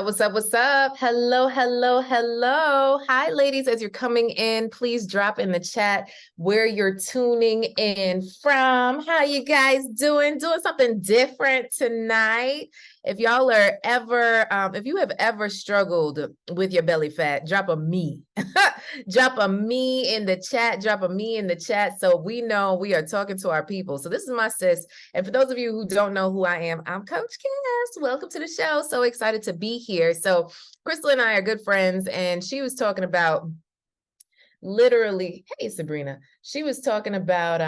What's up? What's up? Hello, hello, hello. Hi, ladies. As you're coming in, please drop in the chat where you're tuning in from. How you guys doing? Doing something different tonight. If y'all are ever, if you have ever struggled with your belly fat, drop a me. Drop a me in the chat. Drop a me in the chat so we know we are talking to our people. So this is my sis. And for those of you who don't know who I am, I'm Coach Casss. Welcome to the show. So excited to be here. So Krystal and I are good friends, and she was talking about literally, hey, Sabrina, she was talking about,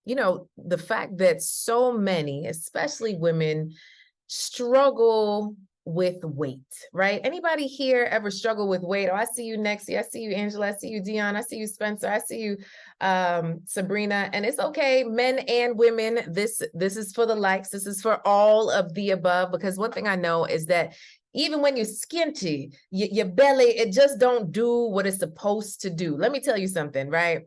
the fact that so many, especially women, struggle with weight, right? Anybody here ever struggle with weight? Oh, I see you, Nexie. I see you, Angela. I see you, Dion. I see you, Spencer. I see you, Sabrina. And it's okay, men and women. This is for the likes. This is for all of the above, because one thing I know is that even when you're skinty, your belly, it just don't do what it's supposed to do. Let me tell you something, right?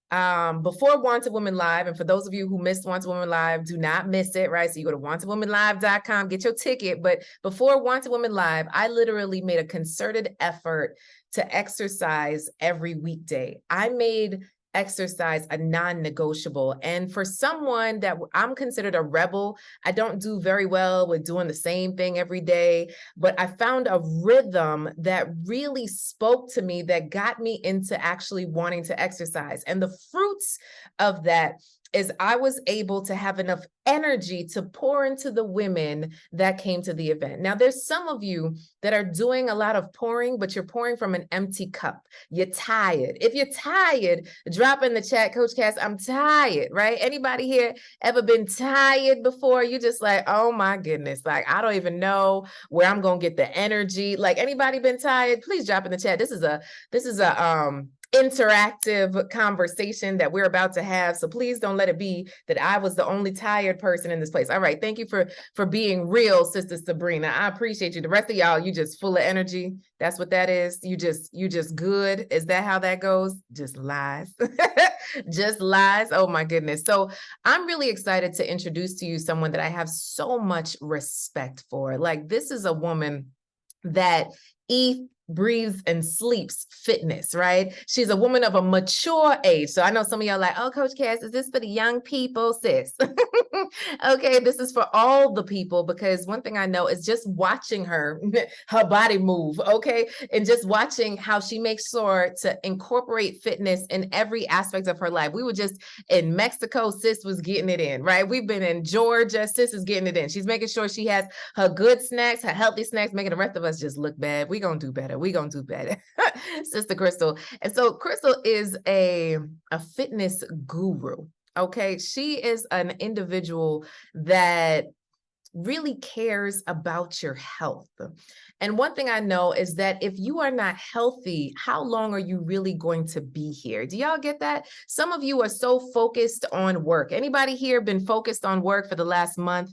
Before Wanted Women Live, and for those of you who missed Wanted Women Live, do not miss it, right? So you go to wantedwomenlive.com, get your ticket. But before Wanted Women Live, I literally made a concerted effort to exercise every weekday. I made exercise a non-negotiable. And for someone that I'm considered a rebel, I don't do very well with doing the same thing every day, but I found a rhythm that really spoke to me, that got me into actually wanting to exercise. And the fruits of that is I was able to have enough energy to pour into the women that came to the event. Now, there's some of you that are doing a lot of pouring, but you're pouring from an empty cup. You're tired. If you're tired, drop in the chat, Coach Casss, I'm tired, right? Anybody here ever been tired before? You just like, oh my goodness, like, I don't even know where I'm going to get the energy. Like, anybody been tired? Please drop in the chat. This is a interactive conversation that we're about to have. So please don't let it be that I was the only tired person in this place. All right. Thank you for being real, Sister Sabrina. I appreciate you. The rest of y'all, you just full of energy. That's what that is. You just good. Is that how that goes? Just lies. Just lies. Oh my goodness. So I'm really excited to introduce to you someone that I have so much respect for. Like, this is a woman that eats, breathes, and sleeps fitness, right? She's a woman of a mature age. So I know some of y'all like, oh, Coach Casss, is this for the young people, sis? Okay, this is for all the people, because one thing I know is just watching her body move, okay? And just watching how she makes sure to incorporate fitness in every aspect of her life. We were just in Mexico, sis was getting it in, right? We've been in Georgia, sis is getting it in. She's making sure she has her good snacks, her healthy snacks, making the rest of us just look bad. We're going to do better. We're going to do better. Sister Krystal. And so Krystal is a fitness guru. Okay. She is an individual that really cares about your health. And one thing I know is that if you are not healthy, how long are you really going to be here? Do y'all get that? Some of you are so focused on work. Anybody here been focused on work for the last month,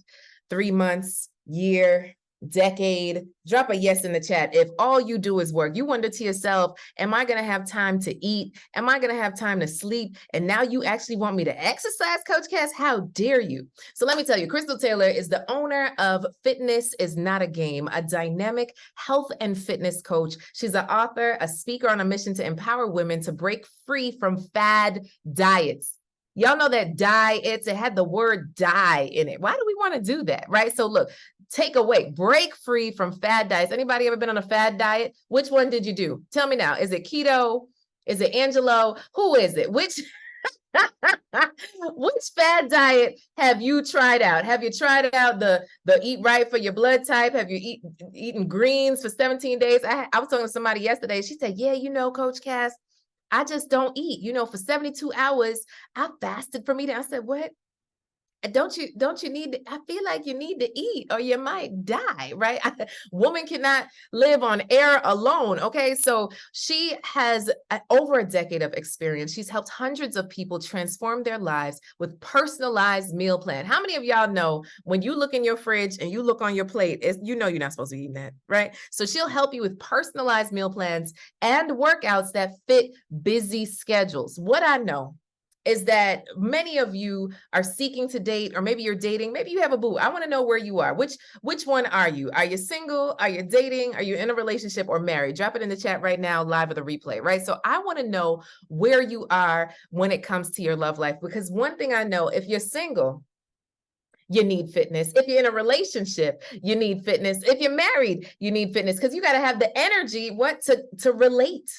3 months, year, decade? Drop a yes in the chat. If all you do is work, you wonder to yourself, am I going to have time to eat? Am I going to have time to sleep? And now you actually want me to exercise, Coach Casss? How dare you? So let me tell you, Krystal Taylor is the owner of Fitness is Not a Game, a dynamic health and fitness coach. She's an author, a speaker on a mission to empower women to break free from fad diets. Y'all know that diets, it had the word die in it. Why do we want to do that, right? So look, take away, break free from fad diets. Anybody ever been on a fad diet? Which one did you do? Tell me now. Is it keto? Is it Angelo? Who is it? Which fad diet have you tried out? Have you tried out the eat right for your blood type? Have you eaten greens for 17 days? I was talking to somebody yesterday. She said, yeah, Coach Casss, I just don't eat, for 72 hours. I fasted from eating. I said, what? Don't you need to, I feel like you need to eat or you might die, right? Woman cannot live on air alone. Okay. So she has over a decade of experience. She's helped hundreds of people transform their lives with personalized meal plan. How many of y'all know when you look in your fridge and you look on your plate, you're not supposed to be eating that, right? So she'll help you with personalized meal plans and workouts that fit busy schedules. What I know is that many of you are seeking to date, or maybe you're dating, maybe you have a boo. I want to know where you are. Which one are you? Are you single? Are you dating? Are you in a relationship or married? Drop it in the chat right now, live or the replay, right? So I want to know where you are when it comes to your love life, because one thing I know, if you're single, you need fitness. If you're in a relationship, you need fitness. If you're married, you need fitness, because you got to have the energy, to relate.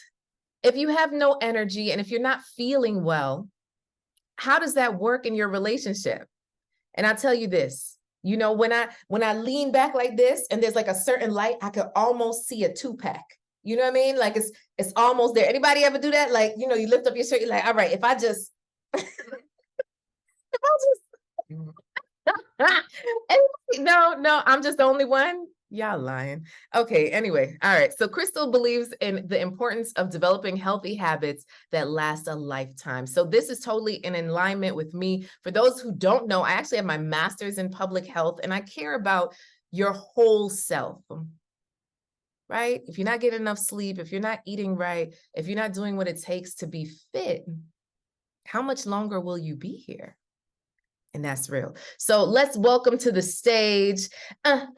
If you have no energy and if you're not feeling well, how does that work in your relationship? And I'll tell you this, you know, when I lean back like this and there's like a certain light, I could almost see a 2-pack. You know what I mean? Like it's almost there. Anybody ever do that? Like, you know, you lift up your shirt, you're like, all right, if I just no, I'm just the only one. Y'all lying. Okay, anyway. All right. So Krystal believes in the importance of developing healthy habits that last a lifetime. So this is totally in alignment with me. For those who don't know, I actually have my master's in public health, and I care about your whole self. Right? If you're not getting enough sleep, if you're not eating right, if you're not doing what it takes to be fit, how much longer will you be here? And that's real. So let's welcome to the stage, Krystal.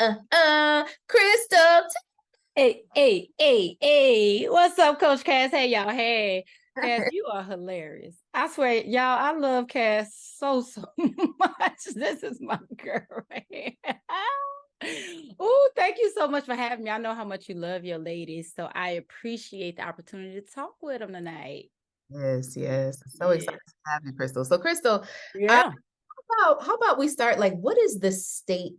Hey. What's up, Coach Casss? Hey, y'all. Hey, Casss, you are hilarious. I swear, y'all, I love Casss so much. This is my girl right here. Oh, thank you so much for having me. I know how much you love your ladies, so I appreciate the opportunity to talk with them tonight. Yes. So excited to have you, Krystal. So Krystal, yeah. how about we start, like, what is the state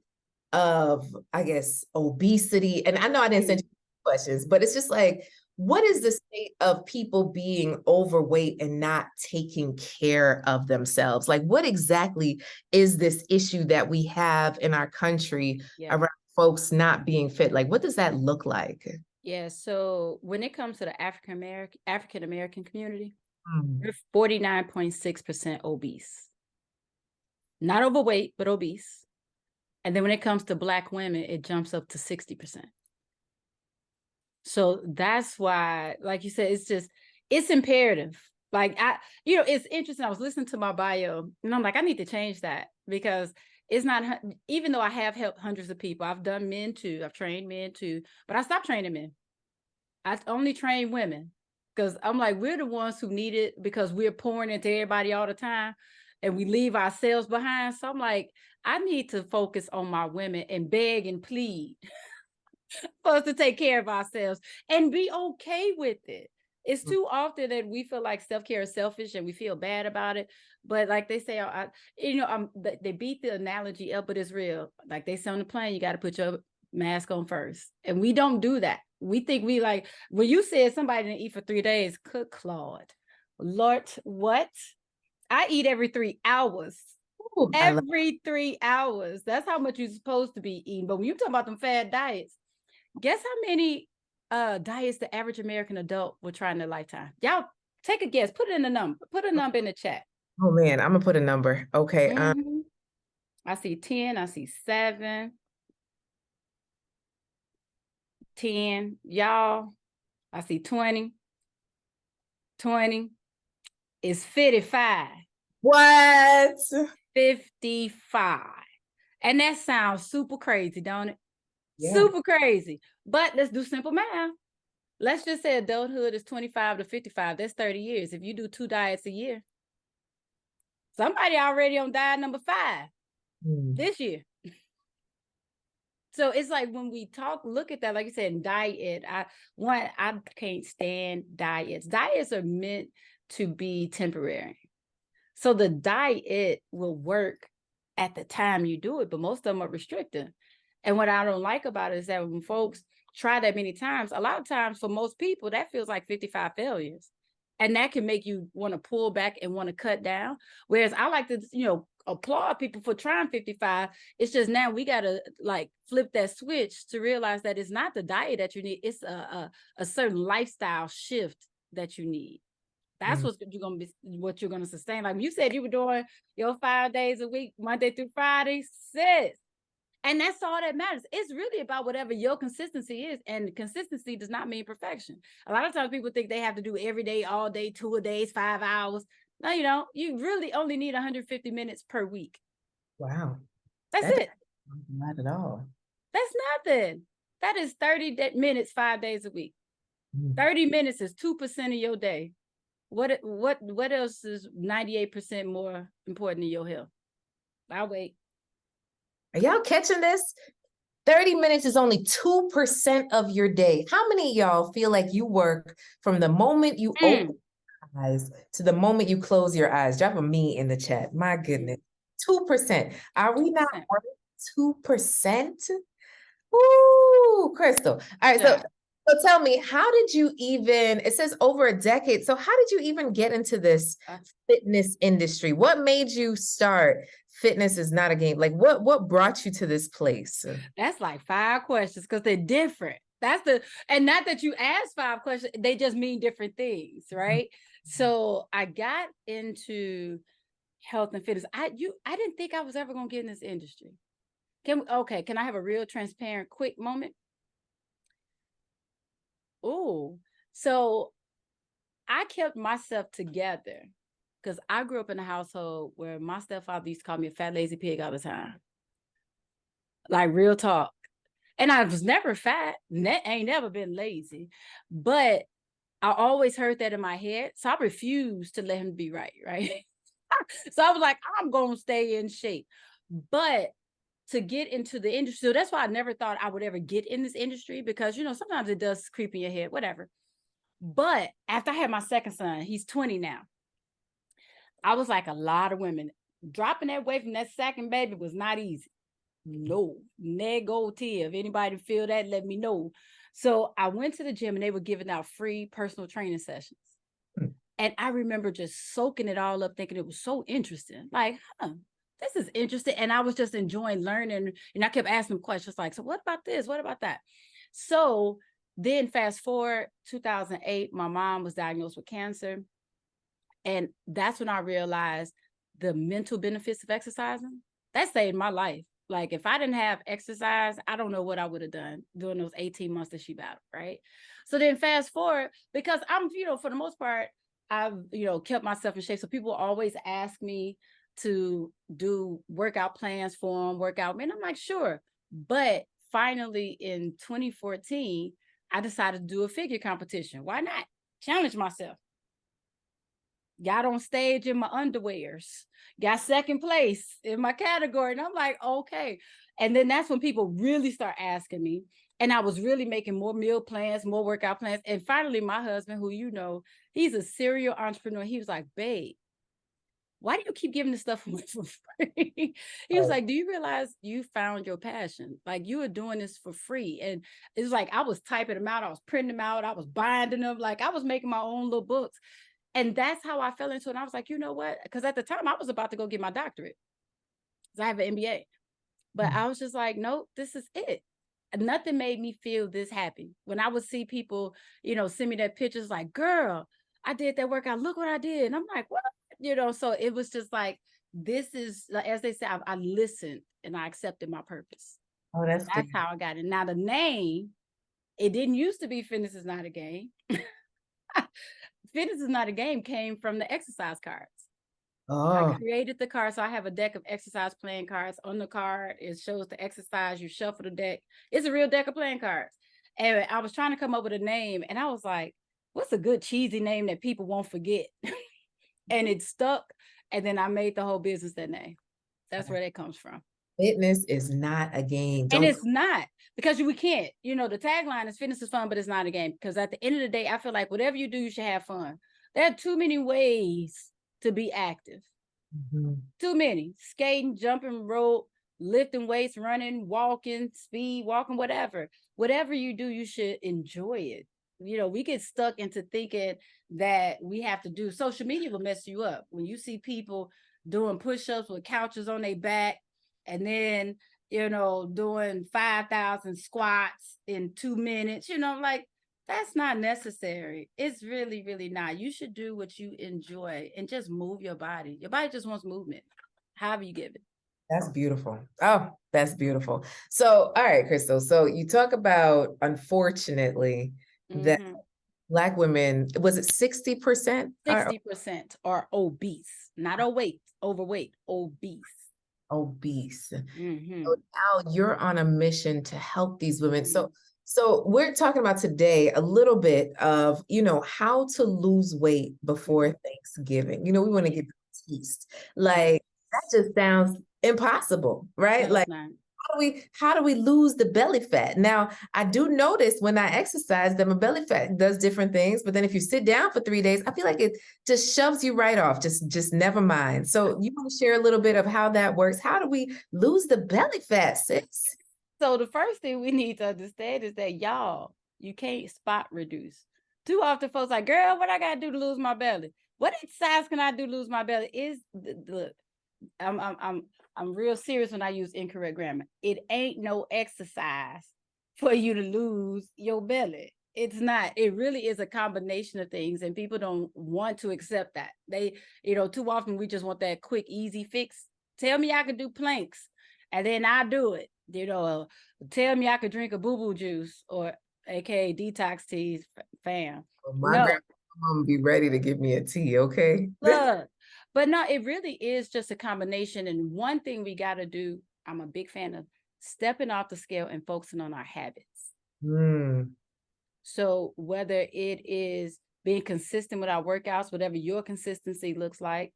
of, I guess, obesity? And I know I didn't send you questions, but it's just like, what is the state of people being overweight and not taking care of themselves? Like, what exactly is this issue that we have in our country around folks not being fit? Like, what does that look like? Yeah, so when it comes to the African American community, we're 49.6% obese. Not overweight, but obese. And then when it comes to Black women, it jumps up to 60%. So that's why, like you said, it's imperative. Like it's interesting. I was listening to my bio and I'm like, I need to change that, because it's not, even though I have helped hundreds of people, I've done men too, I've trained men too, but I stopped training men. I only train women, because I'm like, we're the ones who need it, because we're pouring into everybody all the time and we leave ourselves behind. So I'm like, I need to focus on my women and beg and plead for us to take care of ourselves and be okay with it. It's too often that we feel like self-care is selfish and we feel bad about it. But like they say, they beat the analogy up, but it's real. Like they say on the plane, you got to put your mask on first. And we don't do that. We think we like, when you said somebody didn't eat for 3 days, good Claude. Lord, what? I eat every 3 hours. Ooh, every 3 hours. That's how much you're supposed to be eating. But when you talk about them fad diets, guess how many diets the average American adult will try in their lifetime? Y'all take a guess. Put it in the number. Put a number in the chat. Oh man, I'm gonna put a number. Okay. I see 10. I see 7. 10. Y'all, I see 20. 20 is 55. What? 55. And that sounds super crazy, don't it? Yeah. Super crazy. But let's do simple math. Let's just say adulthood is 25 to 55. That's 30 years. If you do 2 diets a year, somebody already on diet number 5 this year. So it's like when we look at that, like you said, diet, I can't stand diets. Diets are meant to be temporary. So the diet will work at the time you do it, but most of them are restrictive. And what I don't like about it is that when folks try that many times, a lot of times for most people, that feels like 55 failures. And that can make you want to pull back and want to cut down. Whereas I like to, applaud people for trying 55. It's just now we got to like flip that switch to realize that it's not the diet that you need. It's a certain lifestyle shift that you need. That's what you're gonna sustain. Like you said, you were doing your 5 days a week, Monday through Friday, sis. And that's all that matters. It's really about whatever your consistency is. And consistency does not mean perfection. A lot of times people think they have to do every day, all day, 2 a days, 5 hours. No, you don't. You really only need 150 minutes per week. Wow. That's That it. not at all. That's nothing. That is 30 minutes, 5 days a week. Mm. 30 minutes is 2% of your day. What else is 98% more important than your health? I'll wait. Are y'all catching this? 30 minutes is only 2% of your day. How many of y'all feel like you work from the moment you open your eyes to the moment you close your eyes? Drop a me in the chat. My goodness. 2%. Are we not 2%. working 2%? Ooh, Krystal. All right, Yeah. so tell me, how did you even, it says over a decade, so how did you even get into this fitness industry? What made you start fitness is not a game? Like what brought you to this place? That's like 5 questions because they're different. And not that you asked 5 questions, they just mean different things, right? So I got into health and fitness. I didn't think I was ever gonna get in this industry. Can I have a real transparent quick moment? Oh, so I kept myself together because I grew up in a household where my stepfather used to call me a fat lazy pig all the time. Like real talk. And I was never fat, ain't never been lazy, but I always heard that in my head. So I refused to let him be right. So I was like, I'm going to stay in shape. But to get into the industry, so that's why I never thought I would ever get in this industry because, sometimes it does creep in your head, whatever. But after I had my second son, he's 20 now. I was like a lot of women. Dropping that weight from that second baby was not easy. No, negative. If anybody feel that, let me know. So I went to the gym and they were giving out free personal training sessions. And I remember just soaking it all up, thinking it was so interesting. Like, this is interesting. And I was just enjoying learning. And I kept asking them questions like, so what about this? What about that? So then fast forward 2008, my mom was diagnosed with cancer. And that's when I realized the mental benefits of exercising. That saved my life. Like if I didn't have exercise, I don't know what I would have done during those 18 months that she battled, right? So then fast forward, because I'm, for the most part, I've, kept myself in shape. So people always ask me to do workout plans for them, workout. And I'm like, sure. But finally in 2014, I decided to do a figure competition. Why not? Challenge myself. Got on stage in my underwears, got second place in my category. And I'm like, okay. And then that's when people really start asking me. And I was really making more meal plans, more workout plans. And finally, my husband, who he's a serial entrepreneur. He was like, babe, why do you keep giving this stuff away for free? He was like, do you realize you found your passion? Like you were doing this for free. And it's like, I was typing them out. I was printing them out. I was binding them. Like I was making my own little books. And that's how I fell into it. And I was like, you know what? Because at the time I was about to go get my doctorate. Because I have an MBA. But I was just like, nope, this is it. And nothing made me feel this happy. When I would see people, send me their pictures like, girl, I did that workout. Look what I did. And I'm like, what? So it was just like, this is, as they say, I listened and I accepted my purpose. Oh, that's how I got it. Now the name, it didn't used to be Fitness is Not a Game. Fitness is Not a Game came from the exercise cards. I created the card. So I have a deck of exercise playing cards. On the card, it shows the exercise. You shuffle the deck. It's a real deck of playing cards. And I was trying to come up with a name. And I was like, what's a good cheesy name that people won't forget? And it stuck. And then I made the whole business that name. That's where that comes from. Fitness is not a game. And it's not, because we can't. The tagline is fitness is fun, but it's not a game. Because at the end of the day, I feel like whatever you do, you should have fun. There are too many ways to be active. Too many. Skating, jumping rope, lifting weights, running, walking, speed walking, whatever. Whatever you do, you should enjoy it. We get stuck into thinking that we have to do. Social media will mess you up. When you see people doing push-ups with couches on their back, and then, doing 5,000 squats in 2 minutes, like, that's not necessary. It's really, really not. You should do what you enjoy and just move your body. Your body just wants movement, however you give it. That's beautiful. Oh, that's beautiful. So, all right, Krystal. So you talk about, unfortunately, that Black women, was it 60%? 60% are obese, not overweight, obese. Obese. Mm-hmm. So now you're on a mission to help these women. Mm-hmm. So we're talking about today a little bit of, how to lose weight before Thanksgiving. We want to get the taste. Like that just sounds impossible, right? No, Like it's not. how do we lose the belly fat? Now, I do notice when I exercise that my belly fat does different things, but then if you sit down for 3 days, I feel like it just shoves you right off. Just never mind. So you want to share a little bit of how that works? How do we lose the belly fat, sis? So the first thing we need to understand is that you can't spot reduce. Too often folks like, girl, what I gotta do to lose my belly? What exercise can I do to lose my belly? Look, I'm real serious when I use incorrect grammar. It ain't no exercise for you to lose your belly. It's not. It really is a combination of things, and people don't want to accept that. They, too often we just want that quick, easy fix. Tell me I can do planks, and then I do it. Tell me I could drink a boo-boo juice, or aka detox teas, fam. Well, my No, grandma be ready to give me a tea, okay? look. But no, it really is just a combination. And one thing we got to do, I'm a big fan of stepping off the scale and focusing on our habits. Mm. So whether it is being consistent with our workouts, whatever your consistency looks like,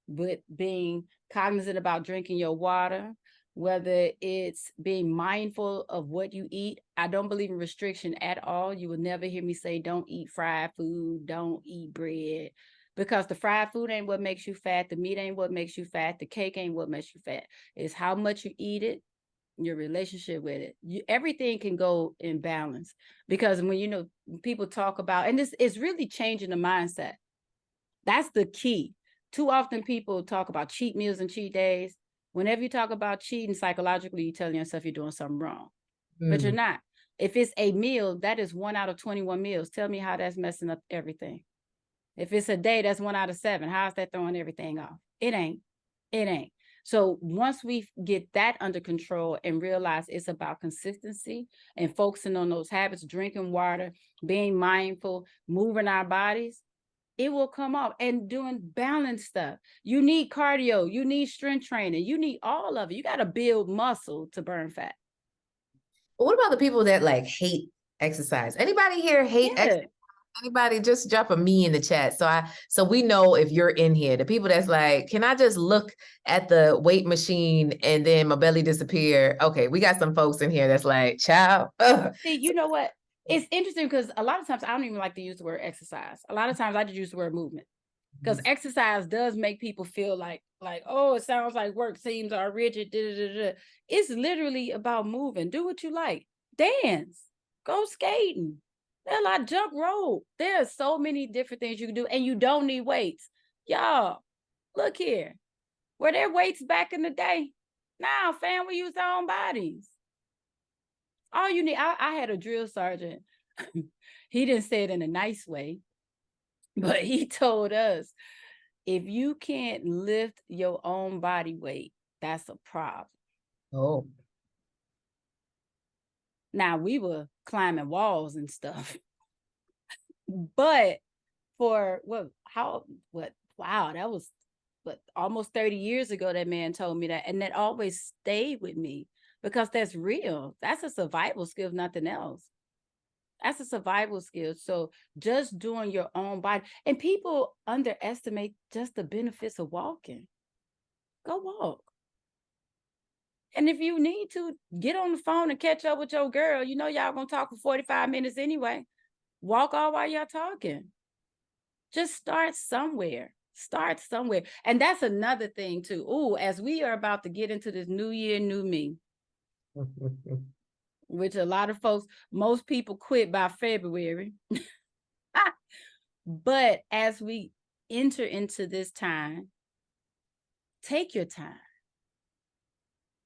but being cognizant about drinking your water, whether it's being mindful of what you eat. I don't believe in restriction at all. You will never hear me say, don't eat fried food, don't eat bread, because the fried food ain't what makes you fat. The meat ain't what makes you fat. The cake ain't what makes you fat. It's how much you eat it, your relationship with it. Everything can go in balance, because when people talk about, and this is really changing the mindset. That's the key. Too often people talk about cheat meals and cheat days. Whenever you talk about cheating, psychologically, you're telling yourself you're doing something wrong, but you're not. If it's a meal, that is 1 out of 21 meals. Tell me how that's messing up everything. If it's a day, that's 1 out of 7. How's that throwing everything off? It ain't. So once we get that under control and realize it's about consistency and focusing on those habits, drinking water, being mindful, moving our bodies, it will come off. And doing balanced stuff. You need cardio, you need strength training, you need all of it. You got to build muscle to burn fat. But what about the people that like hate exercise? Anybody here hate exercise? Anybody, just drop a me in the chat so we know if you're in here. The people that's like, can I just look at the weight machine and then my belly disappear? Okay, we got some folks in here that's like, child. See, you know what? It's interesting because a lot of times I don't even like to use the word exercise. A lot of times I just use the word movement, because exercise does make people feel like, oh, it sounds like work, seams are rigid. It's literally about moving. Do what you like. Dance, go skating. There's a lot, jump rope. There's so many different things you can do, and you don't need weights. Y'all, look here. Were there weights back in the day? Now, fam, we use our own bodies. All you need, I had a drill sergeant. He didn't say it in a nice way, but he told us, if you can't lift your own body weight, that's a problem. Oh. Now, we were climbing walls and stuff, but wow, that was almost 30 years ago that man told me that, and that always stayed with me, because that's real. That's a survival skill, if nothing else. That's a survival skill. So just doing your own body, and people underestimate just the benefits of walking. Go walk. And if you need to, get on the phone and catch up with your girl. Y'all gonna talk for 45 minutes anyway. Walk all while y'all talking. Just start somewhere. And that's another thing too. Ooh, as we are about to get into this new year, new me, which a lot of folks, most people quit by February. But as we enter into this time, take your time.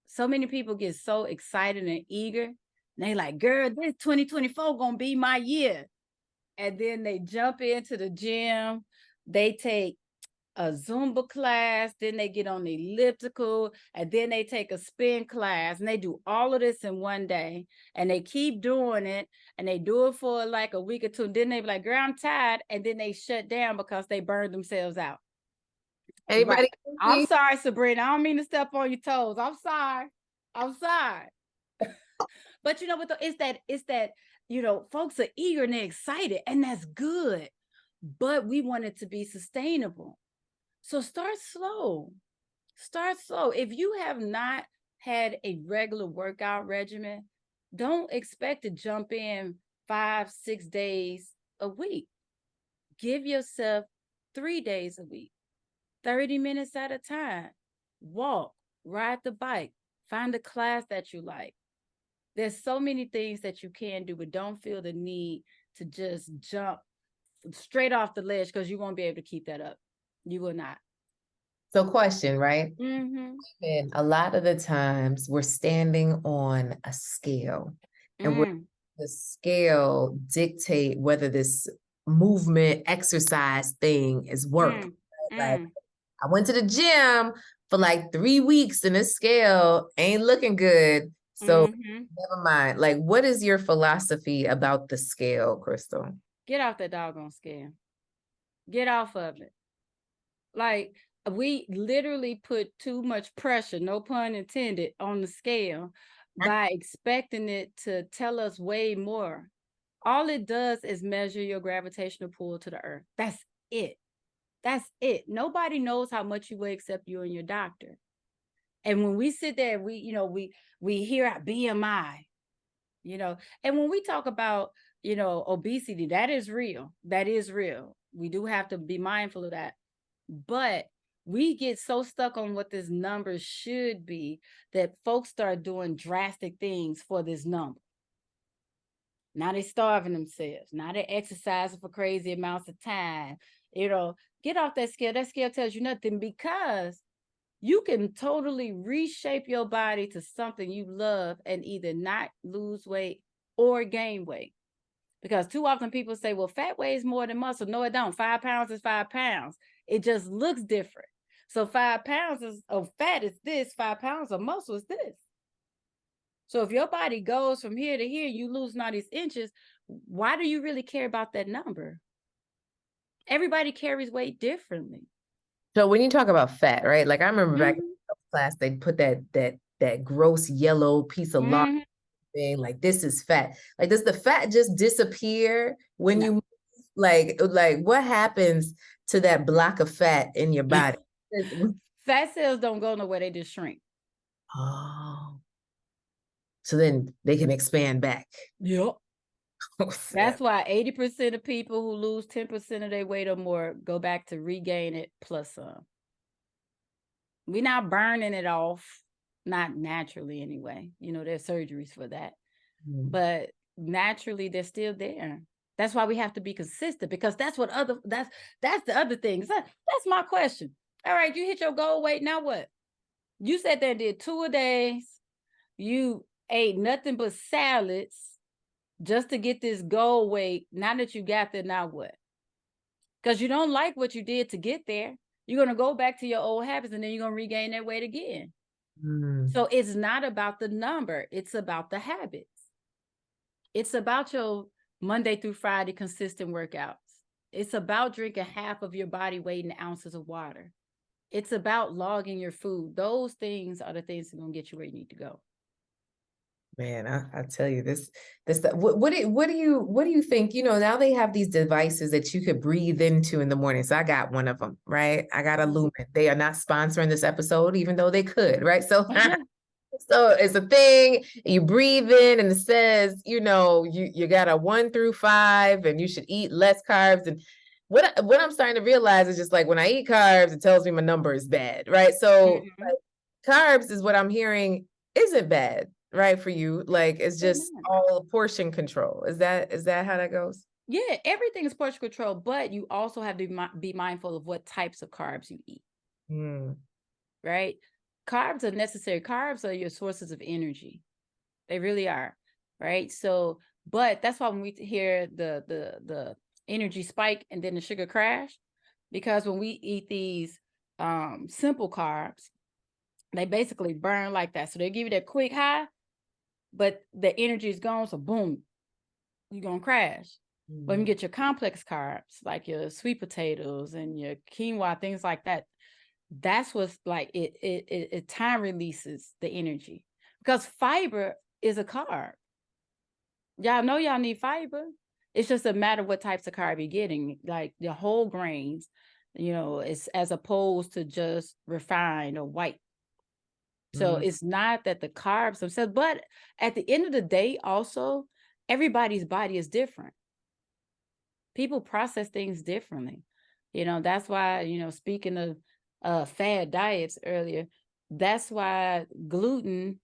So many people get so excited and eager. And they like, girl, this 2024 gonna be my year. And then they jump into the gym. They take a Zumba class, then they get on the elliptical, and then they take a spin class, and they do all of this in one day, and they keep doing it, and they do it for like a week or two, and then they be like, girl, I'm tired, and then they shut down because they burned themselves out. Anybody? Right. I'm sorry, Sabrina. I don't mean to step on your toes. I'm sorry. But you know what? It's that, folks are eager and they're excited, and that's good. But we want it to be sustainable. So start slow. If you have not had a regular workout regimen, don't expect to jump in 5-6 days a week. Give yourself 3 days a week, 30 minutes at a time. Walk, ride the bike, find a class that you like. There's so many things that you can do, but don't feel the need to just jump straight off the ledge, because you won't be able to keep that up. You will not. So question, right? Mm-hmm. And a lot of the times we're standing on a scale, and the scale dictate whether this movement exercise thing is working. Like, I went to the gym for like 3 weeks and this scale ain't looking good. So never mind. Like, what is your philosophy about the scale, Krystal? Get off that doggone scale. Get off of it. Like, we literally put too much pressure, no pun intended, on the scale by expecting it to tell us way more. All it does is measure your gravitational pull to the earth. That's it. Nobody knows how much you weigh except you and your doctor. And when we sit there, we hear our BMI, and when we talk about, obesity, that is real. That is real. We do have to be mindful of that. But we get so stuck on what this number should be that folks start doing drastic things for this number. Now they're starving themselves. Now they're exercising for crazy amounts of time. Get off that scale. That scale tells you nothing, because you can totally reshape your body to something you love and either not lose weight or gain weight. Because too often people say, well, fat weighs more than muscle. No, it don't. 5 pounds is 5 pounds. It just looks different. So 5 pounds of fat is this, 5 pounds of muscle is this. So if your body goes from here to here, you lose all these inches, why do you really care about that number? Everybody carries weight differently. So when you talk about fat, right? Like, I remember back in class, they put that gross yellow piece of lard thing, like, this is fat. Like, does the fat just disappear when you, like what happens to that block of fat in your body? Fat cells don't go nowhere, they just shrink. Oh. So then they can expand back. Yep. That's why 80% of people who lose 10% of their weight or more go back to regain it plus some. We're not burning it off, not naturally anyway. There's surgeries for that. But naturally they're still there. That's why we have to be consistent, because that's the other thing. That's my question. All right, you hit your goal weight, now what? You sat there and did 2 a days. You ate nothing but salads just to get this goal weight. Now that you got there, now what? Because you don't like what you did to get there. You're going to go back to your old habits, and then you're going to regain that weight again. So it's not about the number. It's about the habits. It's about your Monday through Friday consistent workouts. It's about drinking half of your body weight in ounces of water. It's about logging your food. Those things are the things that are going to get you where you need to go. Man, I tell you, this what do you think? Now they have these devices that you could breathe into in the morning. So I got one of them, right? I got a Lumen. They are not sponsoring this episode, even though they could, right? So so it's a thing. You breathe in, and it says, you got a 1 through 5, and you should eat less carbs. And what I'm starting to realize is just like, when I eat carbs, it tells me my number is bad, right? So like, carbs is what I'm hearing isn't bad, right, for you. Like, it's just all portion control. Is that how that goes? Yeah, everything is portion control, but you also have to be mindful of what types of carbs you eat. Right? Carbs are necessary. Carbs are your sources of energy. They really are. Right? So, but that's why when we hear the energy spike and then the sugar crash, because when we eat these simple carbs, they basically burn like that. So they give you that quick high, but the energy is gone. So boom, you're going to crash. When you get your complex carbs, like your sweet potatoes and your quinoa, things like that, that's what's like, it time releases the energy, because fiber is a carb. Y'all know y'all need fiber. It's just a matter of what types of carb you're getting, like the whole grains, it's as opposed to just refined or white. So it's not that the carbs themselves, but at the end of the day, also, everybody's body is different. People process things differently. That's why, speaking of fad diets earlier, that's why gluten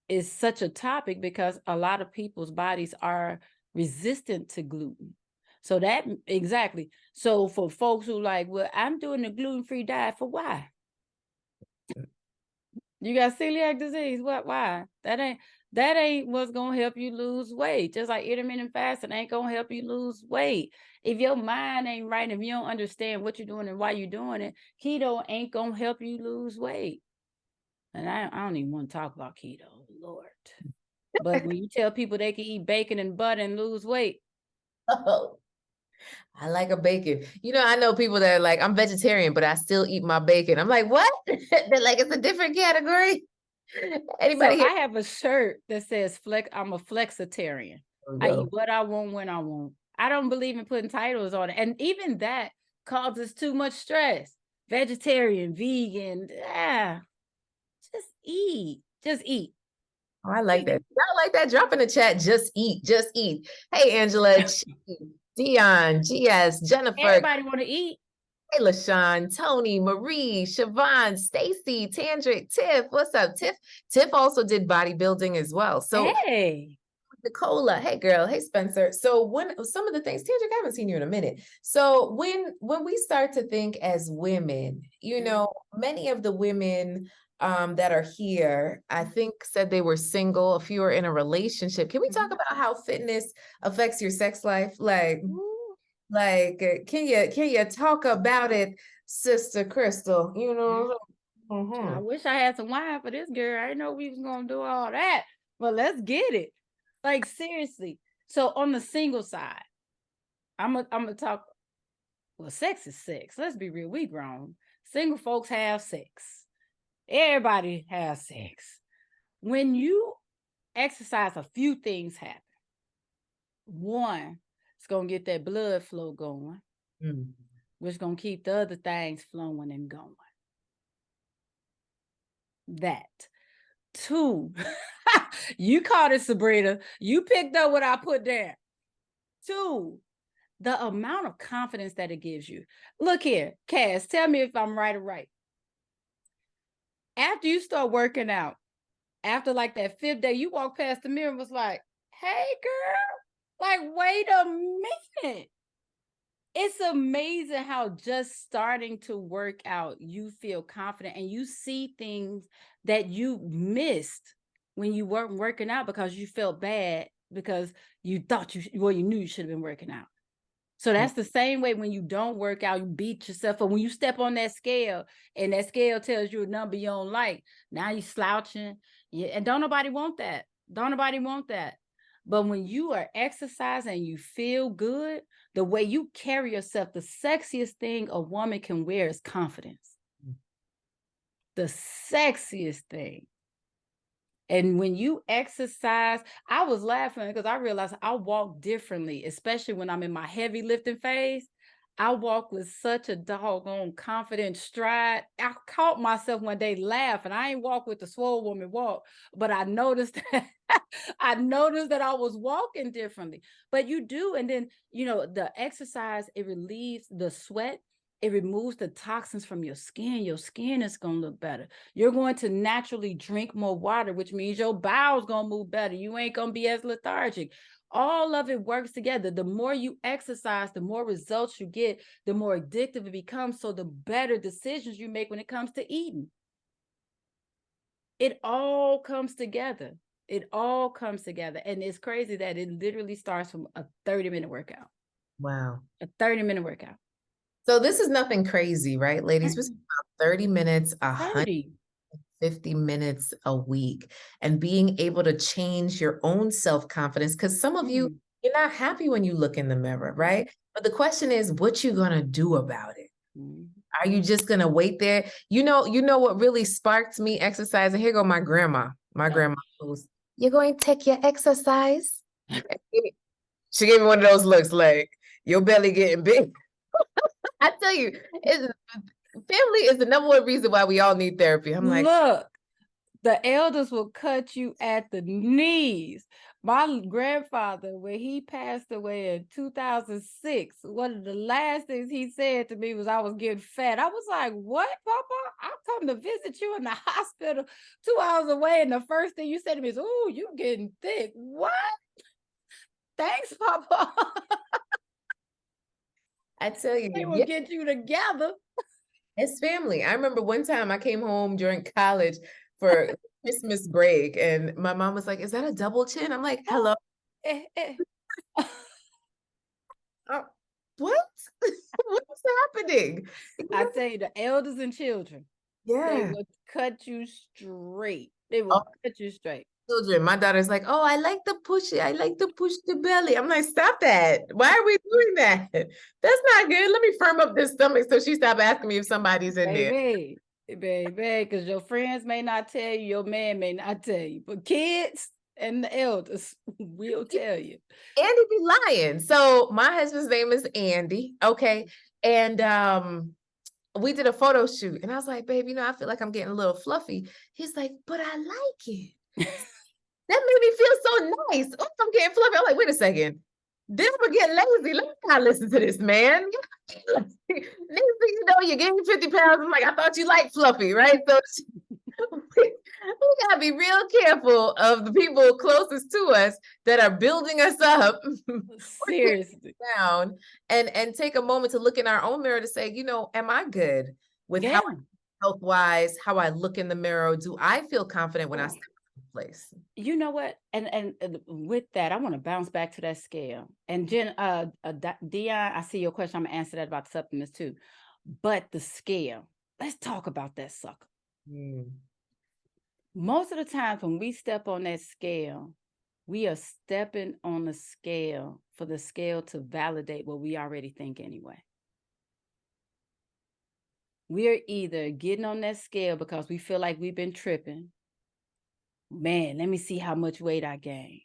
is such a topic, because a lot of people's bodies are resistant to gluten. So exactly. So for folks who like, well, I'm doing a gluten-free diet, for why? You got celiac disease. What? Why? That ain't what's gonna help you lose weight. Just like intermittent fasting ain't gonna help you lose weight. If your mind ain't right, if you don't understand what you're doing and why you're doing it, keto ain't gonna help you lose weight. And I don't even want to talk about keto, Lord. But when you tell people they can eat bacon and butter and lose weight. Oh, I like a bacon. I know people that are like, I'm vegetarian, but I still eat my bacon. I'm like, what? They're like, it's a different category. Anybody So here? I have a shirt that says I'm a flexitarian. I eat what I want when I want. I don't believe in putting titles on it. And even that causes too much stress. Vegetarian, vegan, just eat. Just eat. Oh, I like that. Y'all like that? Drop in the chat. Just eat. Just eat. Hey, Angela, Dion, GS, Jennifer. Everybody want to eat. Hey, LaShawn, Tony, Marie, Siobhan, Stacy, Tandrick, Tiff. What's up, Tiff? Tiff also did bodybuilding as well. So, hey, Nicola, hey girl, hey Spencer. So when some of the things, Tandrick, I haven't seen you in a minute. So when we start to think as women, many of the women that are here, I think said they were single, a few are in a relationship. Can we talk about how fitness affects your sex life? Can you talk about it, Sister Krystal? I wish I had some wine for this girl. I didn't know we was gonna do all that, but let's get it. Like seriously. So on the single side, I'm gonna talk. Well, sex is sex. Let's be real. We grown. Single folks have sex. Everybody has sex. When you exercise, a few things happen. One, it's gonna get that blood flow going, which is gonna keep the other things flowing and going. That. Two, you caught it, Sabrina. You picked up what I put there. Two, the amount of confidence that it gives you. Look here, Cass, tell me if I'm right or right. After you start working out, after like that 5th day, you walk past the mirror and was like, hey, girl, like, wait a minute. It's amazing how just starting to work out, you feel confident and you see things that you missed when you weren't working out because you felt bad because you thought you knew you should have been working out. So that's the same way when you don't work out, you beat yourself up. When you step on that scale and that scale tells you a number you don't like, now you're slouching. Yeah, and don't nobody want that. Don't nobody want that. But when you are exercising and you feel good, the way you carry yourself, the sexiest thing a woman can wear is confidence. The sexiest thing. And when you exercise, I was laughing because I realized I walk differently, especially when I'm in my heavy lifting phase. I walk with such a doggone confident stride. I caught myself one day laughing. I ain't walk with the swole woman walk, but I noticed that I was walking differently. But you do, and then the exercise, it relieves the sweat. It removes the toxins from your skin. Your skin is going to look better. You're going to naturally drink more water, which means your bowels going to move better. You ain't going to be as lethargic. All of it works together. The more you exercise, the more results you get, the more addictive it becomes. So the better decisions you make when it comes to eating. It all comes together. It all comes together. And it's crazy that it literally starts from a 30-minute workout. Wow. A 30-minute workout. So this is nothing crazy, right, ladies? We're Mm-mm. about 30 minutes, 30. 50 minutes a week, and being able to change your own self-confidence. Because some of you, Mm. you're not happy when you look in the mirror, right? But the question is, what you gonna do about it? Mm. Are you just gonna wait there? You know what really sparked me exercising? Here go my grandma. My Oh. grandma goes, "You're going to take your exercise?" She gave me one of those looks like, your belly getting big. I tell you, family is the number one reason why we all need therapy. I'm like, Look, the elders will cut you at the knees. My grandfather, when he passed away in 2006, one of the last things he said to me was I was getting fat. I was like, what, Papa? I come to visit you in the hospital 2 hours away. And the first thing you said to me is, oh, you getting thick. What? Thanks, Papa. I tell you, They will yeah, get you together. it's family. I remember one time I came home during college for Christmas break, and my mom was like, "Is that a double chin?" I'm like, "Hello, Eh, eh. uh, what? What's happening?" I tell you, the elders and children, they Yeah. will cut you straight. They Oh, will cut you straight. children. My daughter's like, "Oh, I like to push it. I like to push the belly." I'm like, "Stop that. Why are we doing that? That's not good. Let me firm up this stomach so she stop asking me if somebody's in there." Baby, baby, because your friends may not tell you, your man may not tell you, but kids and the elders will tell you. Andy be lying. So my husband's name is Andy. Okay. And we did a photo shoot and I was like, babe, I feel like I'm getting a little fluffy. He's like, but I like it. That made me feel so nice. Oh, I'm getting fluffy. I'm like, wait a second. Then I'm gonna get lazy. Let me not listen to this, man. Next thing you know, you gain 50 pounds. I'm like, I thought you liked fluffy, right? So we gotta be real careful of the people closest to us that are building us up or tearing Seriously. us down, and take a moment to look in our own mirror to say, am I good with how Yeah. health wise, how I look in the mirror? Do I feel confident when I step in place? You know what? And with that, I want to bounce back to that scale. And Jen, Dion, I see your question. I'm gonna answer that about supplements too. But the scale, let's talk about that sucker. Mm. Most of the times when we step on that scale, we are stepping on the scale for the scale to validate what we already think anyway. We're either getting on that scale because we feel like we've been tripping. Man, let me see how much weight I gained.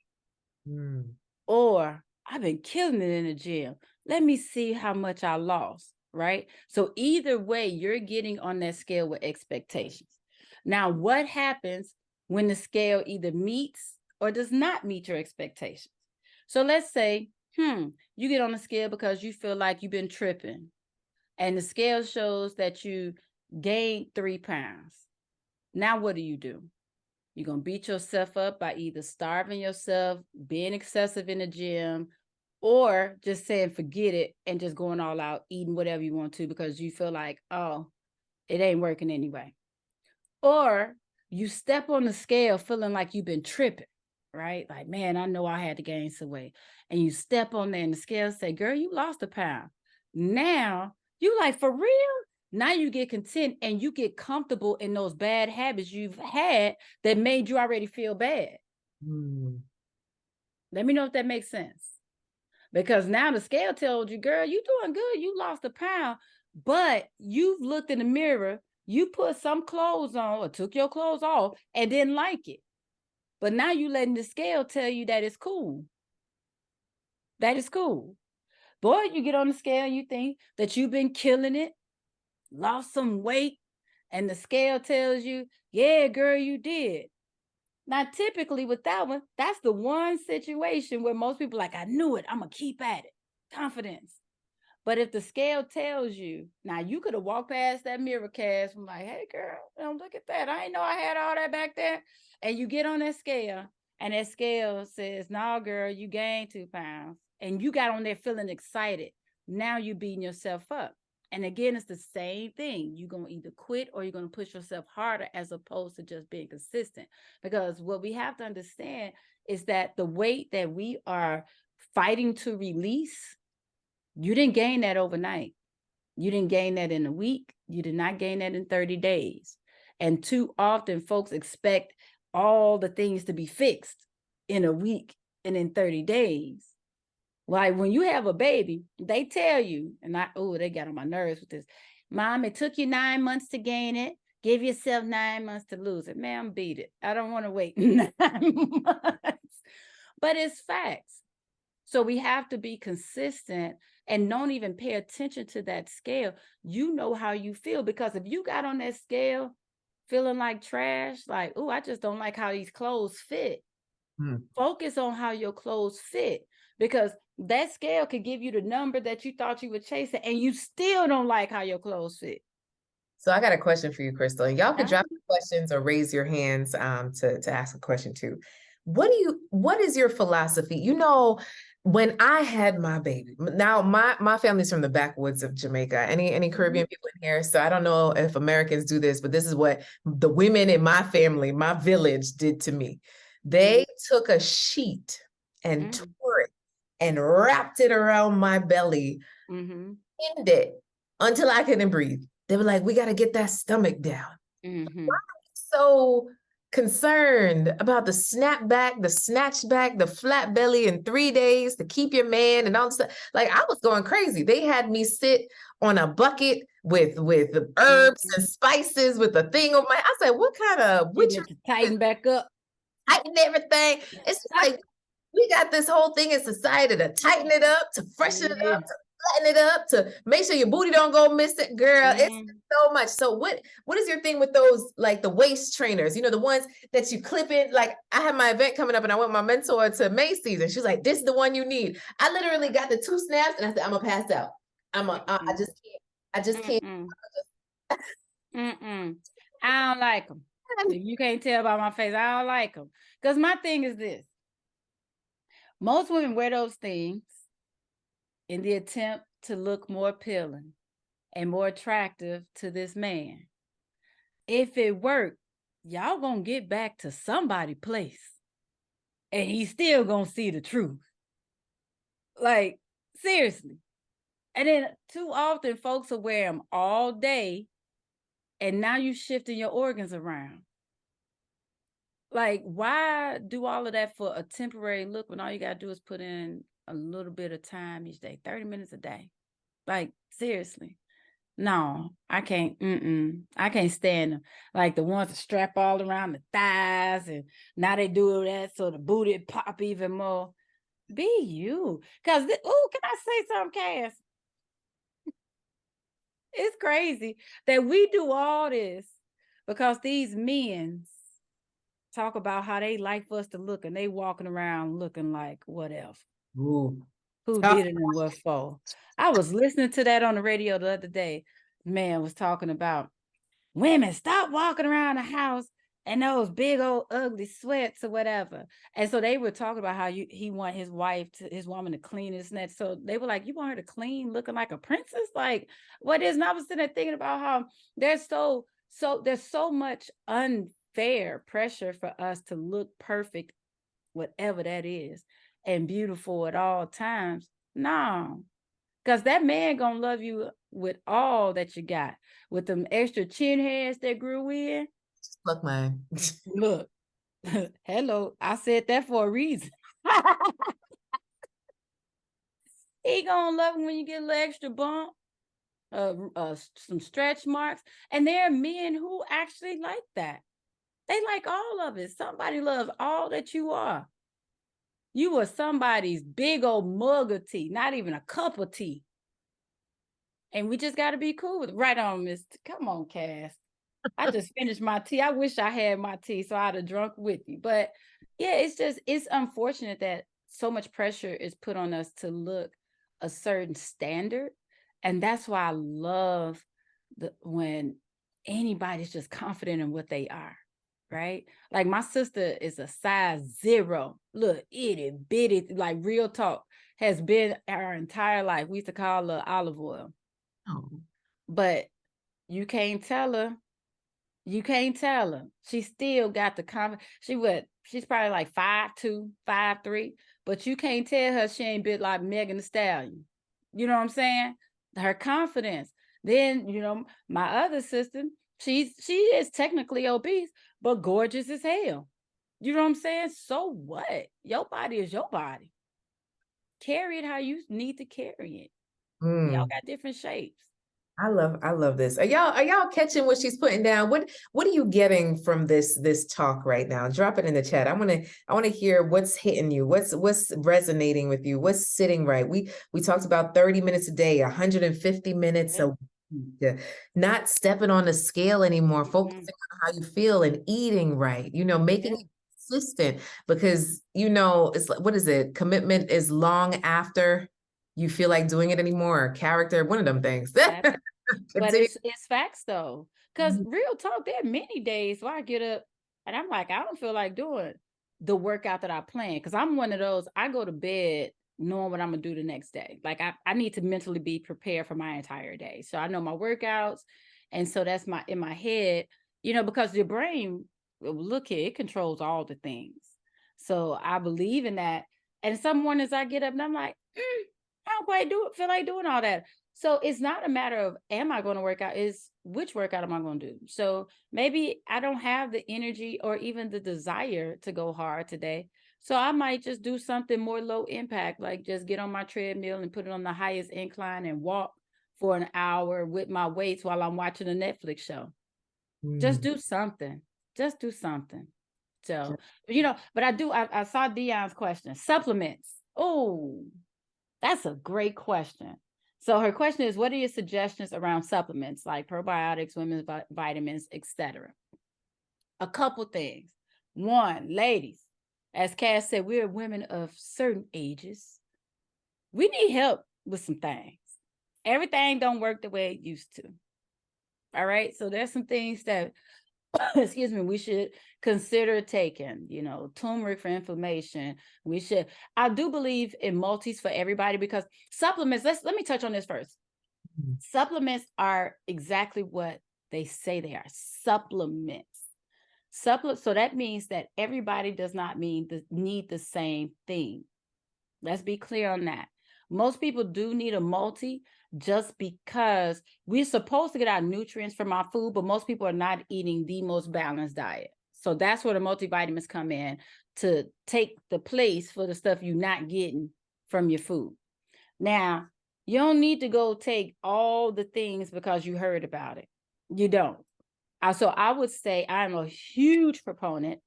Mm. Or I've been killing it in the gym. Let me see how much I lost, right? So either way, you're getting on that scale with expectations. Now, what happens when the scale either meets or does not meet your expectations? So let's say, you get on the scale because you feel like you've been tripping, and the scale shows that you gained 3 pounds. Now, what do? You're going to beat yourself up by either starving yourself, being excessive in the gym, or just saying, forget it, and just going all out, eating whatever you want to because you feel like, oh, it ain't working anyway. Or you step on the scale feeling like you've been tripping, right? Like, man, I know I had to gain some weight. And you step on there and the scale say, girl, you lost a pound. Now you like, for real? Now you get content and you get comfortable in those bad habits you've had that made you already feel bad. Mm. Let me know if that makes sense. Because now the scale told you, girl, you doing good. You lost a pound, but you've looked in the mirror, you put some clothes on or took your clothes off and didn't like it. But now you letting the scale tell you that it's cool. That is cool. Boy, you get on the scale and you think that you've been killing it, lost some weight, and the scale tells you, yeah, girl, you did. Now, typically with that one, that's the one situation where most people are like, I knew it. I'm going to keep at it. Confidence. But if the scale tells you, now you could have walked past that mirror, Casss, from like, hey, girl, look at that. I didn't know I had all that back there. And you get on that scale and that scale says, no, girl, you gained 2 pounds. And you got on there feeling excited. Now you're beating yourself up. And again, it's the same thing. You're going to either quit or you're going to push yourself harder as opposed to just being consistent. Because what we have to understand is that the weight that we are fighting to release, you didn't gain that overnight. You didn't gain that in a week. You did not gain that in 30 days. And too often folks expect all the things to be fixed in a week and in 30 days. Like when you have a baby, they tell you, and they got on my nerves with this. Mom, it took you 9 months to gain it. Give yourself 9 months to lose it. Ma'am, beat it. I don't want to wait 9 months. But it's facts. So we have to be consistent and don't even pay attention to that scale. You know how you feel, because if you got on that scale feeling like trash, like, oh, I just don't like how these clothes fit. Focus on how your clothes fit, because that scale could give you the number that you thought you were chasing and you still don't like how your clothes fit. So I got a question for you, Krystal, and y'all can drop your questions or raise your hands to ask a question too. What is your philosophy? You know, when I had my baby, now my family's from the backwoods of Jamaica. Any Caribbean people in here? So I don't know if Americans do this, but this is what the women in my family, my village, did to me. They took a sheet and tore it and wrapped it around my belly, pinned it until I couldn't breathe. They were like, we got to get that stomach down. Why are you so concerned about the snapback, the snatchback, the flat belly in 3 days to keep your man and all this stuff? Like, I was going crazy. They had me sit on a bucket with herbs and spices with a thing on my, I said, what kind of witchery? Tighten back up. Tighten everything. It's like, we got this whole thing in society to tighten it up, to freshen it up, to flatten it up, to make sure your booty don't go missing. Girl, it's so much. So what is your thing with those, like the waist trainers, you know, the ones that you clip in? Like, I have my event coming up and I went with my mentor to Macy's and she's like, this is the one you need. I literally got the 2 snaps and I said, I'm gonna pass out. I just can't. I don't like them. If you can't tell by my face, I don't like them. Because my thing is this. Most women wear those things in the attempt to look more appealing and more attractive to this man. If it worked, y'all gonna get back to somebody's place and he's still gonna see the truth. Like, seriously. And then too often folks will wear them all day and now you shifting your organs around. Like, why do all of that for a temporary look when all you got to do is put in a little bit of time each day, 30 minutes a day? Like, seriously. No, I can't. I can't stand them. Like the ones that strap all around the thighs and now they do that so the booty pop even more. Be you. Because, can I say something, Cass? It's crazy that we do all this because these men talk about how they like for us to look and they walking around looking like whatever. Who did it and what for? I was listening to that on the radio the other day. Man was talking about women, stop walking around the house and those big old ugly sweats or whatever. And so they were talking about how he want his woman to clean his net. So they were like, you want her to clean looking like a princess? Like, what is? And I was sitting there thinking about how there's so much unfair pressure for us to look perfect, whatever that is, and beautiful at all times. No, because that man gonna love you with all that you got, with them extra chin hairs that grew in. Look, man. Look, hello, I said that for a reason. He gonna love it when you get a little extra bump, some stretch marks. And there are men who actually like that. They like all of it. Somebody loves all that you are. You are somebody's big old mug of tea, not even a cup of tea. And we just got to be cool with it. Right on, Miss. Come on, Cass. I just finished my tea. I wish I had my tea so I'd have drunk with you. But yeah, it's unfortunate that so much pressure is put on us to look a certain standard. And that's why I love when anybody's just confident in what they are, right? Like my sister is a size 0. Look, itty bitty, like real talk, has been our entire life. We used to call her olive oil. But you can't tell her. You can't tell her. She still got the confidence. She's probably like 5'2", 5'3", but you can't tell her she ain't built like Megan Thee Stallion. You know what I'm saying? Her confidence. Then, my other sister, she is technically obese, but gorgeous as hell. You know what I'm saying? So what? Your body is your body. Carry it how you need to carry it. We all got different shapes. I love this. Are y'all catching what she's putting down? What are you getting from this talk right now? Drop it in the chat. I want to hear what's hitting you. What's resonating with you? What's sitting right? We talked about 30 minutes a day, 150 minutes a week, not stepping on the scale anymore, focusing on how you feel and eating right, making it consistent, because it's like, what is it? Commitment is long after you feel like doing it anymore, or character, one of them things. But it's facts though. Because real talk, there are many days where I get up and I'm like, I don't feel like doing the workout that I plan. Because I'm one of those, I go to bed knowing what I'm gonna do the next day. Like I need to mentally be prepared for my entire day. So I know my workouts. And so that's in my head, because your brain, look here, it controls all the things. So I believe in that. And some mornings I get up and I'm like, I don't quite feel like doing all that. So it's not a matter of, am I going to work out? It's which workout am I going to do? So maybe I don't have the energy or even the desire to go hard today. So I might just do something more low impact, like just get on my treadmill and put it on the highest incline and walk for an hour with my weights while I'm watching a Netflix show. Just do something. Just do something. So, but I saw Dion's question. Supplements. Oh, that's a great question. So her question is, what are your suggestions around supplements like probiotics, women's vitamins, etc.? A couple things. One, ladies, as Cass said, we're women of certain ages. We need help with some things. Everything don't work the way it used to. All right. So there's some things that excuse me, we should consider taking, turmeric for inflammation. I do believe in multis for everybody, because supplements, let me touch on this first. Supplements are exactly what they say they are, supplements. So that means that everybody does not need the same thing. Let's be clear on that. Most people do need a multi just because we're supposed to get our nutrients from our food, but most people are not eating the most balanced diet. So that's where the multivitamins come in to take the place for the stuff you're not getting from your food. Now, you don't need to go take all the things because you heard about it. You don't. So I would say I'm a huge proponent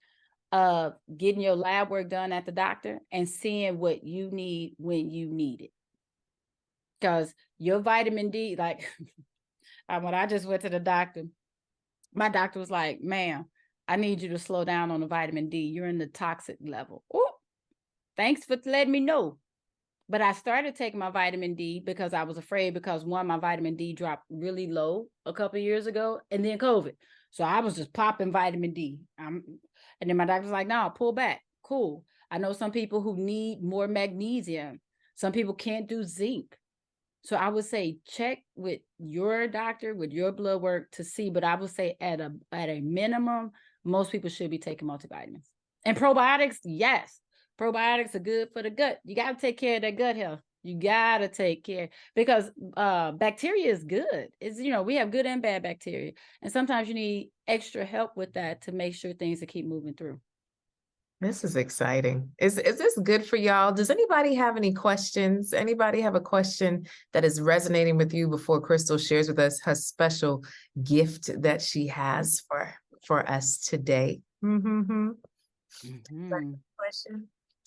of getting your lab work done at the doctor and seeing what you need when you need it. Because your vitamin D, like when I just went to the doctor, my doctor was like, ma'am, I need you to slow down on the vitamin D. You're in the toxic level. Oh, thanks for letting me know. But I started taking my vitamin D because I was afraid, because one, my vitamin D dropped really low a couple of years ago, and then COVID. So I was just popping vitamin D. And then my doctor's like, no, pull back. Cool. I know some people who need more magnesium. Some people can't do zinc. So I would say check with your doctor, with your blood work to see, but I would say at a minimum, most people should be taking multivitamins. And probiotics, yes. Probiotics are good for the gut. You got to take care of that gut health. You got to take care, because bacteria is good. It's, we have good and bad bacteria. And sometimes you need extra help with that to make sure things will keep moving through. This is exciting. Is this good for y'all? Does anybody have any questions? Anybody have a question that is resonating with you before Krystal shares with us her special gift that she has for us today? Question?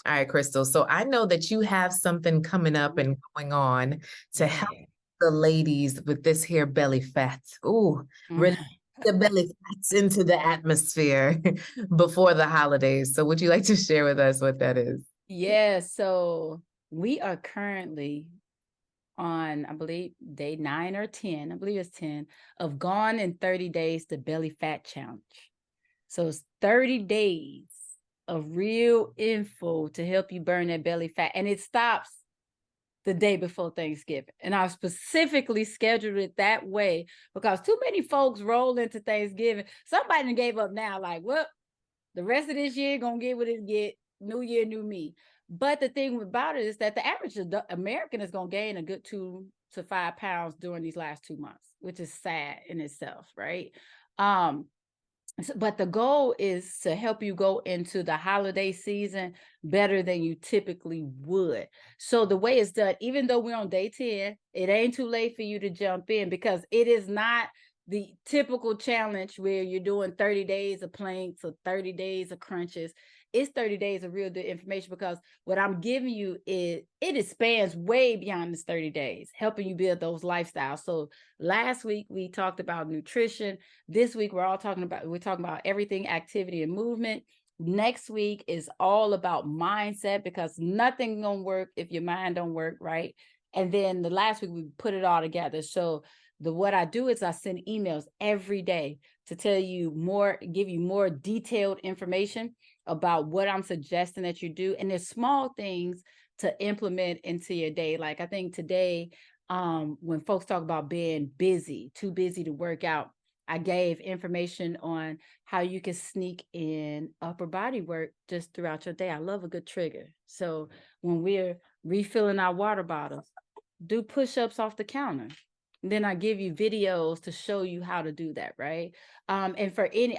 All right, Krystal. So I know that you have something coming up and going on to help the ladies with this here belly fat. Ooh, release the belly fats into the atmosphere before the holidays. So would you like to share with us what that is? Yeah, so we are currently on, I believe, day 9 or 10, I believe it's 10, of Gone in 30 Days, the Belly Fat Challenge. So it's 30 days of real info to help you burn that belly fat. And it stops the day before Thanksgiving. And I've specifically scheduled it that way because too many folks roll into Thanksgiving. Somebody gave up now, like, well, the rest of this year gonna get what it get. New year, new me. But the thing about it is that the average American is gonna gain a good 2 to 5 pounds during these last 2 months, which is sad in itself, right? But the goal is to help you go into the holiday season better than you typically would. So the way it's done, even though we're on day 10, it ain't too late for you to jump in, because it is not the typical challenge where you're doing 30 days of planks or 30 days of crunches. It's 30 days of real good information, because what I'm giving you it expands way beyond this 30 days, helping you build those lifestyles. So last week we talked about nutrition. This week we're talking about everything, activity and movement. Next week is all about mindset, because nothing gonna work if your mind don't work, right? And then the last week we put it all together. So what I do is I send emails every day to tell you more, give you more detailed information about what I'm suggesting that you do. And there's small things to implement into your day. Like I think today, when folks talk about being busy, too busy to work out, I gave information on how you can sneak in upper body work just throughout your day. I love a good trigger. So when we're refilling our water bottles, do push-ups off the counter. Then I give you videos to show you how to do that, right? And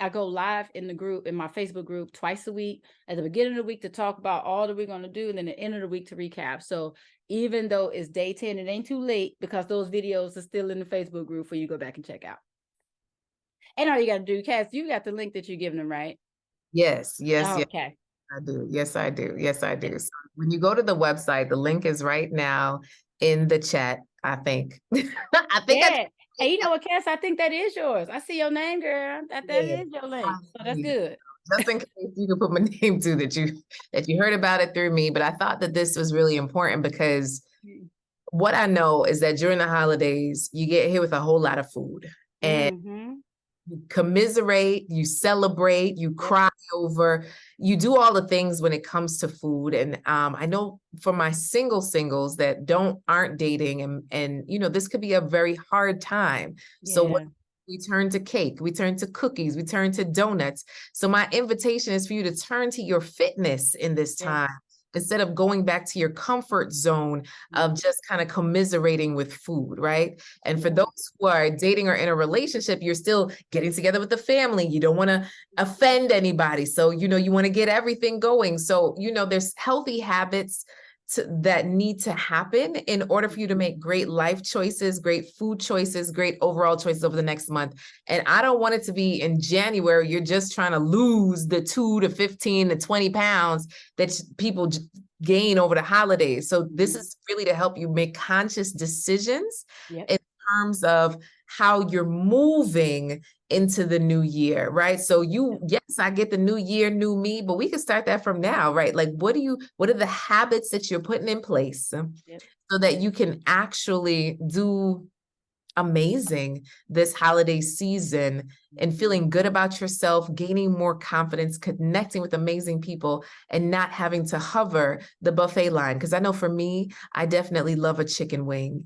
I go live in the group, in my Facebook group, twice a week, at the beginning of the week to talk about all that we're going to do, and then at the end of the week to recap. So even though it's day 10, it ain't too late, because those videos are still in the Facebook group for you to go back and check out. And all you got to do, Cass, you got the link that you're giving them, right? Yes. Okay. I do. Yes, I do. Yes, I do. So when you go to the website, the link is right now in the chat, I think. I think Yeah. Hey, you know what, Cass? I think that is yours. I see your name, girl. That is your link. So that's good. Just in case you could put my name to that you heard about it through me. But I thought that this was really important, because what I know is that during the holidays, you get hit with a whole lot of food. And you commiserate, you celebrate, you cry over, you do all the things when it comes to food. And I know for my singles that aren't dating, and you know, this could be a very hard time. So we turn to cake, we turn to cookies, we turn to donuts. So my invitation is for you to turn to your fitness in this time, instead of going back to your comfort zone of just kind of commiserating with food, right? And for those who are dating or in a relationship, you're still getting together with the family. You don't want to offend anybody. So, you know, you want to get everything going. So, you know, there's healthy habits that need to happen in order for you to make great life choices, great food choices, great overall choices over the next month. And I don't want it to be in January, you're just trying to lose the 2 to 15 to 20 pounds that people gain over the holidays. So this is really to help you make conscious decisions in terms of how you're moving into the new year, right? So yes, I get the new year, new me, but we can start that from now, right? Like, what are the habits that you're putting in place so that you can actually do amazing this holiday season and feeling good about yourself, gaining more confidence, connecting with amazing people, and not having to hover the buffet line. Because I know for me, I definitely love a chicken wing.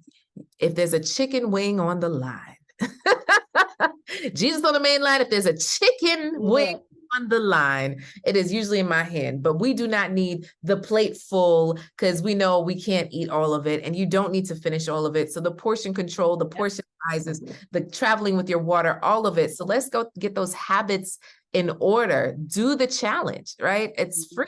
If there's a chicken wing on the line, Jesus on the main line, if there's a chicken wing on the line, it is usually in my hand. But we do not need the plate full, because we know we can't eat all of it, and you don't need to finish all of it. So the portion control, the portion sizes, the traveling with your water, all of it. So let's go get those habits in order. Do the challenge, right? It's free.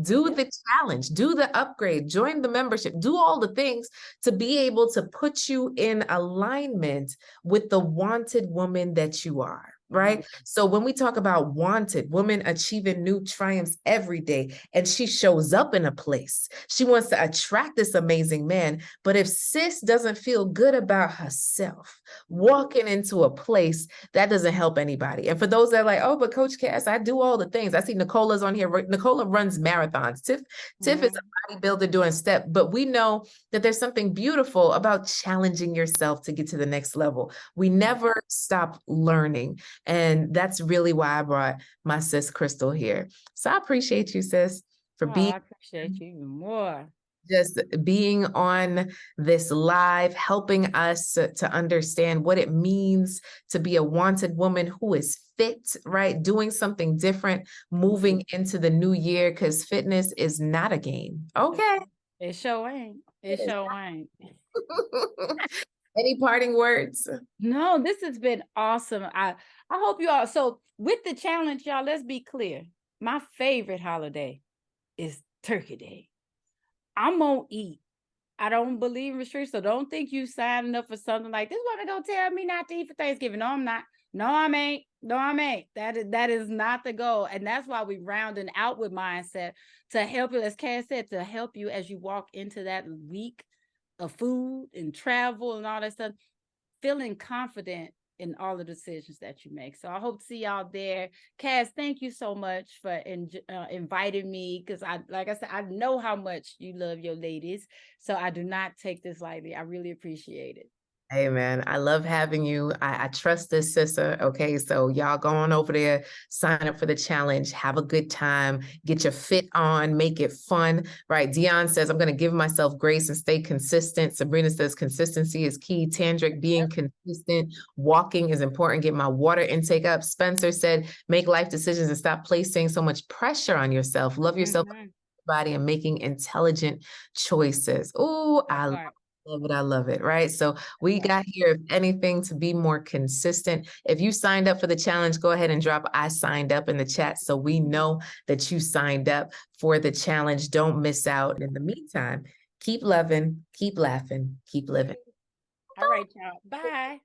Do the challenge, do the upgrade, join the membership, do all the things to be able to put you in alignment with the wanted woman that you are. Right? So when we talk about wanted, women achieving new triumphs every day, and she shows up in a place, she wants to attract this amazing man. But if sis doesn't feel good about herself, walking into a place, that doesn't help anybody. And for those that are like, oh, but Coach Cass, I do all the things. I see Nicola's on here. Nicola runs marathons. Tiff is a bodybuilder doing step, but we know that there's something beautiful about challenging yourself to get to the next level. We never stop learning. And that's really why I brought my sis Krystal here. So I appreciate you, sis, for being. I appreciate you even more. Just being on this live, helping us to understand what it means to be a wanted woman who is fit, right? Doing something different, moving into the new year, because fitness is not a game. Okay. It sure ain't. It sure ain't. Any parting words? No, this has been awesome. I hope you all. So with the challenge, y'all, let's be clear. My favorite holiday is Turkey Day. I'm gonna eat. I don't believe in restrictions, so don't think you signing up for something like this woman gonna tell me not to eat for Thanksgiving. No, I'm not. No, I ain't. No, I ain't. That is not the goal. And that's why we rounding out with mindset to help you, as Casss said, to help you as you walk into that week of food and travel and all that stuff, feeling confident in all the decisions that you make. So I hope to see y'all there. Casss, thank you so much for inviting me, because like I said, I know how much you love your ladies. So I do not take this lightly. I really appreciate it. Hey man, I love having you. I trust this sister. Okay, so y'all go on over there, sign up for the challenge, have a good time, get your fit on, make it fun. Right? Dion says, I'm going to give myself grace and stay consistent. Sabrina says, consistency is key. Tandrick, being consistent, walking is important. Get my water intake up. Spencer said, make life decisions and stop placing so much pressure on yourself. Love yourself, body, and making intelligent choices. Oh, love it. I love it. Right. So we got here, if anything, to be more consistent. If you signed up for the challenge, go ahead and drop I signed up in the chat so we know that you signed up for the challenge. Don't miss out. In the meantime, keep loving, keep laughing, keep living. All right, y'all. Bye.